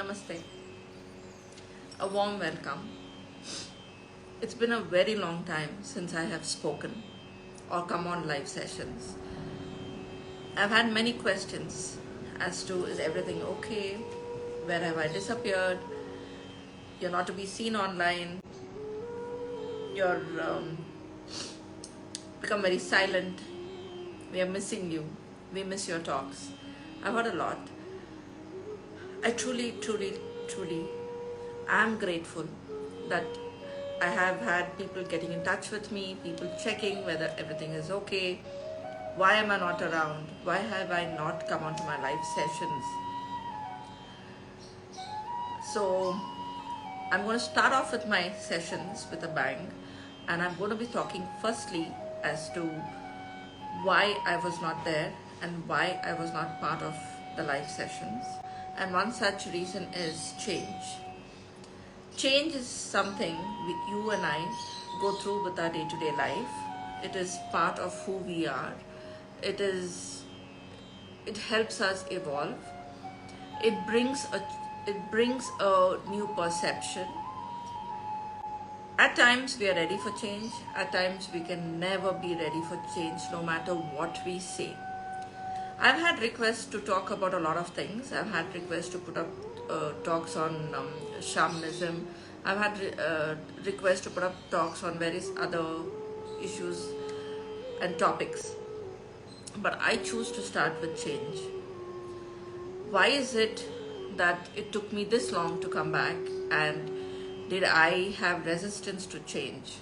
Namaste. A warm welcome. It's been a very long time since I have spoken or come on live sessions. I've had many questions as to is everything okay? Where have I disappeared? You're not to be seen online. You're become very silent. We are missing you. We miss your talks. I've heard a lot. I truly am grateful that I have had people getting in touch with me, people checking whether everything is okay. Why am I not around? Why have I not come onto my live sessions? So I'm going to start off with my sessions with a bang, and I'm going to be talking firstly as to why I was not there and why I was not part of the live sessions. And one such reason is change. Change is something you and I go through with our day-to-day life. It is part of who we are. It helps us evolve. It brings a new perception. At times we are ready for change. At times we can never be ready for change, no matter what we say. I've had requests to talk about a lot of things. I've had requests to put up talks on shamanism. I've had requests to put up talks on various other issues and topics. But I choose to start with change. Why is it that it took me this long to come back, and did I have resistance to change?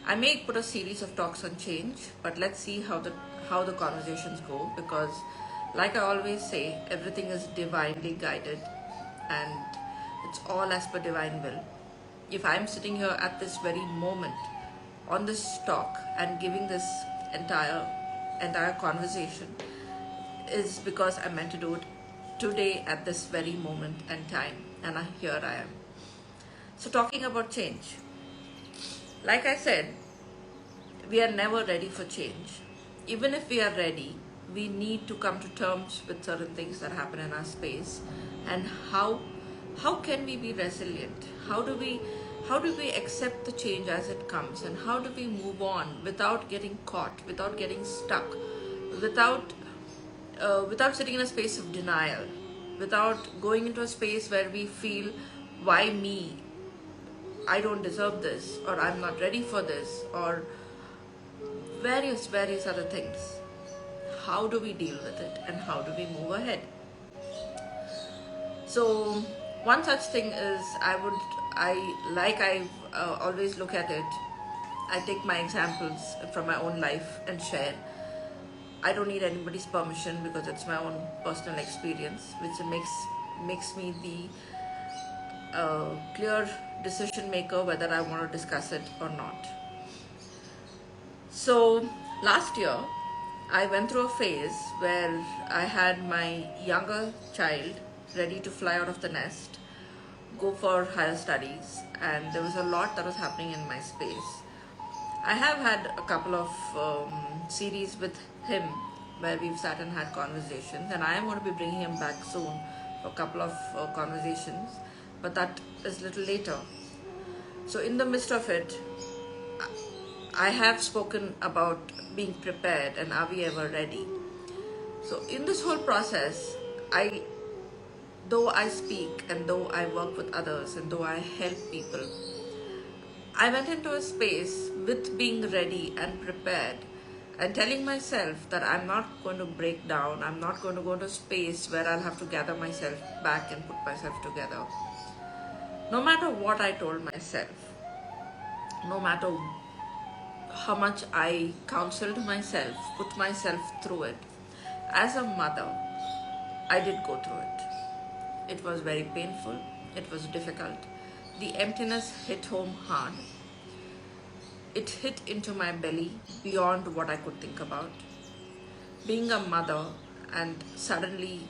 I may put a series of talks on change, but let's see how the conversations go, because like I always say, everything is divinely guided and it's all as per divine will. If I'm sitting here at this very moment on this talk and giving this entire conversation, is because I meant to do it today at this very moment and time, and here I am. So talking about change, like I said, we are never ready for change. Even if we are ready, we need to come to terms with certain things that happen in our space, and how can we be resilient? How do we accept the change as it comes, and how do we move on without getting caught, without getting stuck, without sitting in a space of denial, without going into a space where we feel, why me? I don't deserve this, or I'm not ready for this, or various other things. How do we deal with it, and how do we move ahead? So one such thing is, I always look at it. I take my examples from my own life and share. I don't need anybody's permission, because it's my own personal experience, which makes me the clear decision maker whether I want to discuss it or not. So last year, I went through a phase where I had my younger child ready to fly out of the nest, go for higher studies, and there was a lot that was happening in my space. I have had a couple of series with him where we've sat and had conversations, and I am going to be bringing him back soon for a couple of conversations, but that is a little later. So in the midst of it, I have spoken about being prepared and are we ever ready. So in this whole process, though I speak and though I work with others and though I help people, I went into a space with being ready and prepared and telling myself that I'm not going to break down. I'm not going to go into a space where I'll have to gather myself back and put myself together. No matter what I told myself, no matter how much I counseled myself, put myself through it, as a mother, I did go through it. It was very painful. It was difficult. The emptiness hit home hard. It hit into my belly beyond what I could think about. Being a mother and suddenly,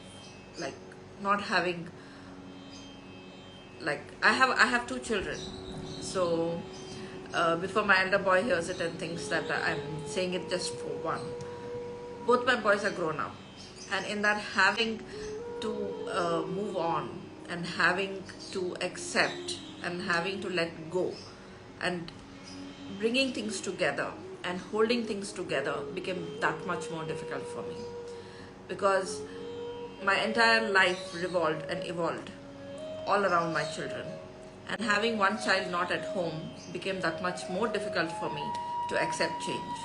like, not having, like, I have two children. So before my elder boy hears it and thinks that I'm saying it just for one, both my boys are grown up, and in that having to move on and having to accept and having to let go and bringing things together and holding things together became that much more difficult for me, because my entire life revolved and evolved all around my children, and having one child not at home became that much more difficult for me to accept change.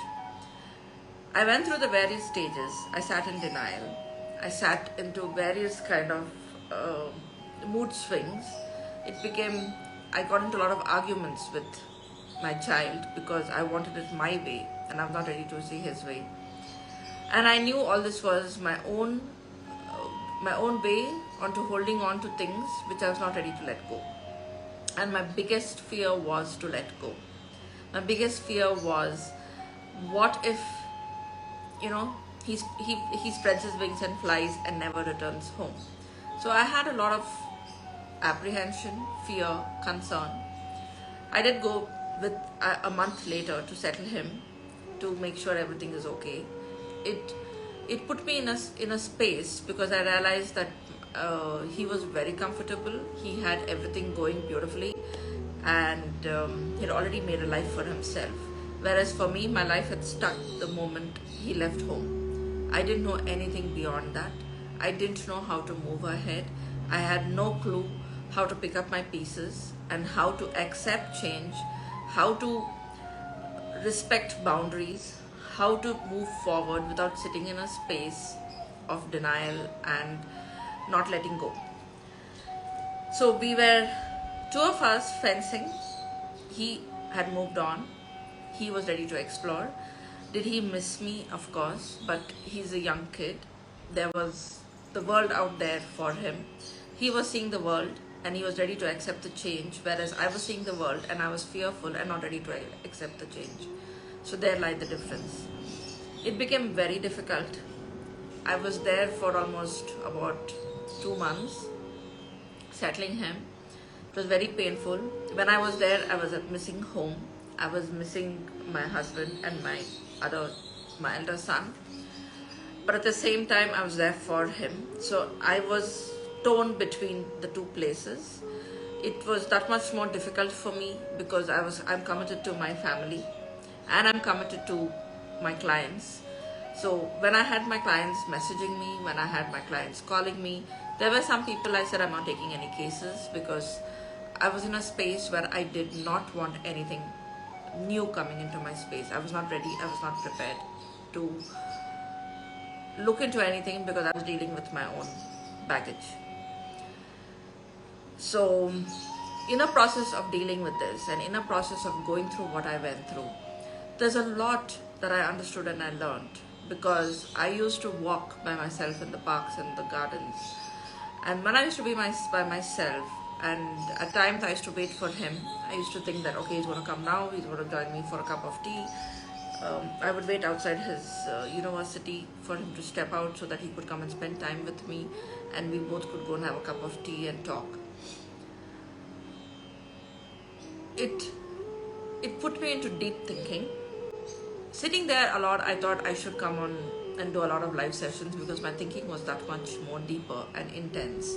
I went through the various stages. I sat in denial. I sat into various kind of mood swings. I got into a lot of arguments with my child because I wanted it my way and I'm not ready to see his way. And I knew all this was my own way onto holding on to things which I was not ready to let go. And my biggest fear was to let go. My biggest fear was, what if, he spreads his wings and flies and never returns home. So I had a lot of apprehension, fear, concern. I did go with a month later to settle him, to make sure everything is okay. It put me in a space, because I realized that he was very comfortable. He had everything going beautifully, and he had already made a life for himself. Whereas for me, my life had stuck the moment he left home. I didn't know anything beyond that. I didn't know how to move ahead. I had no clue how to pick up my pieces and how to accept change, how to respect boundaries, how to move forward without sitting in a space of denial and not letting go. So we were two of us fencing. He had moved on. He was ready to explore. Did he miss me? Of course, but he's a young kid. There was the world out there for him. He was seeing the world and he was ready to accept the change, whereas I was seeing the world and I was fearful and not ready to accept the change. So there lied the difference. It became very difficult. I was there for almost about 2 months, settling him. It was very painful. When I was there, I was missing home. I was missing my husband and my elder son. But at the same time, I was there for him. So I was torn between the two places. It was that much more difficult for me because I'm committed to my family and I'm committed to my clients. So when I had my clients messaging me, when I had my clients calling me, there were some people I said I'm not taking any cases, because I was in a space where I did not want anything new coming into my space. I was not ready. I was not prepared to look into anything because I was dealing with my own baggage. So in a process of dealing with this and in a process of going through what I went through, there's a lot that I understood and I learned, because I used to walk by myself in the parks and the gardens. And when I used to be by myself, and at times I used to wait for him, I used to think that, okay, he's going to come now, he's going to join me for a cup of tea. I would wait outside his university for him to step out so that he could come and spend time with me, and we both could go and have a cup of tea and talk. It put me into deep thinking. Sitting there a lot, I thought I should come on and do a lot of live sessions because my thinking was that much more deeper and intense.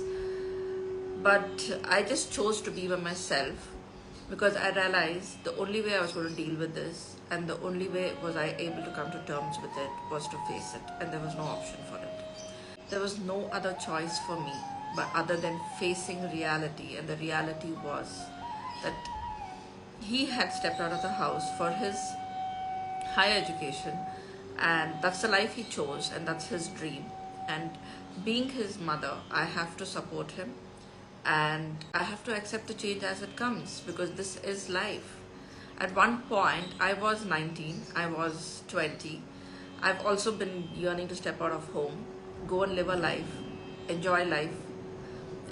But I just chose to be by myself because I realized the only way I was going to deal with this, and the only way was I able to come to terms with it, was to face it, and there was no option for it. There was no other choice for me but other than facing reality, and the reality was that he had stepped out of the house for his higher education, and that's the life he chose and that's his dream. And being his mother, I have to support him and I have to accept the change as it comes, because this is life. At one point I was 19, I was 20. I've also been yearning to step out of home, go and live a life, enjoy life,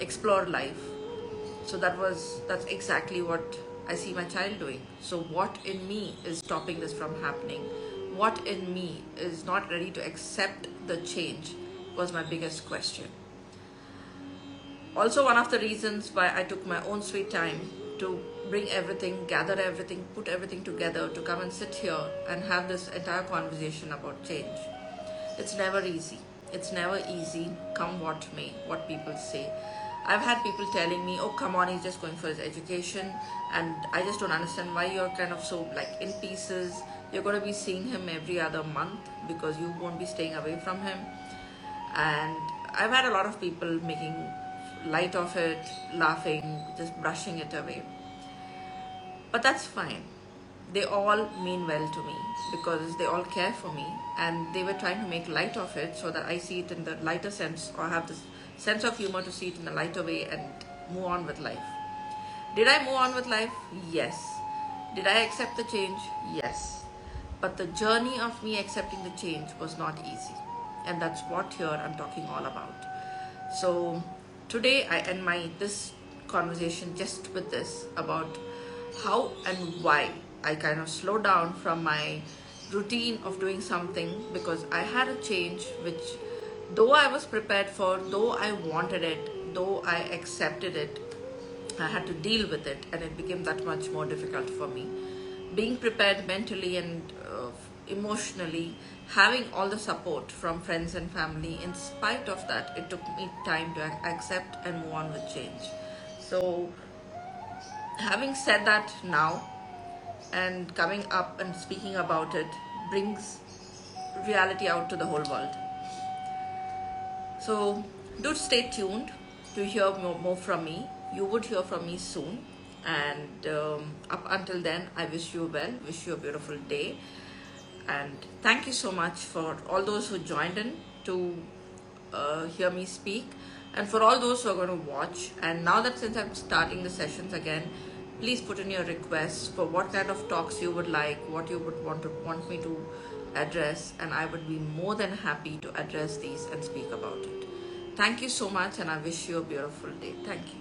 explore life. So that's exactly what I see my child doing. So what in me is stopping this from happening? What in me is not ready to accept the change was my biggest question. Also, one of the reasons why I took my own sweet time to bring everything, gather everything, put everything together to come and sit here and have this entire conversation about change. It's never easy. It's never easy, come what may, what people say. I've had people telling me, oh, come on, he's just going for his education. And I just don't understand why you're kind of so like in pieces. You're going to be seeing him every other month because you won't be staying away from him. And I've had a lot of people making light of it, laughing, just brushing it away. But that's fine. They all mean well to me because they all care for me, and they were trying to make light of it so that I see it in the lighter sense, or have this sense of humor to see it in a lighter way and move on with life. Did I move on with life? Yes. Did I accept the change? Yes. But the journey of me accepting the change was not easy. And that's what here I'm talking all about. So today I end this conversation just with this about how and why I kind of slowed down from my routine of doing something, because I had a change which, though I was prepared for, though I wanted it, though I accepted it, I had to deal with it, and it became that much more difficult for me. Being prepared mentally and emotionally, having all the support from friends and family, in spite of that, it took me time to accept and move on with change. So, having said that now, and coming up and speaking about it brings reality out to the whole world. So do stay tuned to hear more from me. You would hear from me soon. And up until then, I wish you well, wish you a beautiful day. And thank you so much for all those who joined in to hear me speak, and for all those who are going to watch. And now that since I'm starting the sessions again, please put in your requests for what kind of talks you would like, what you would want me to address, and I would be more than happy to address these and speak about it. Thank you so much, and I wish you a beautiful day. Thank you.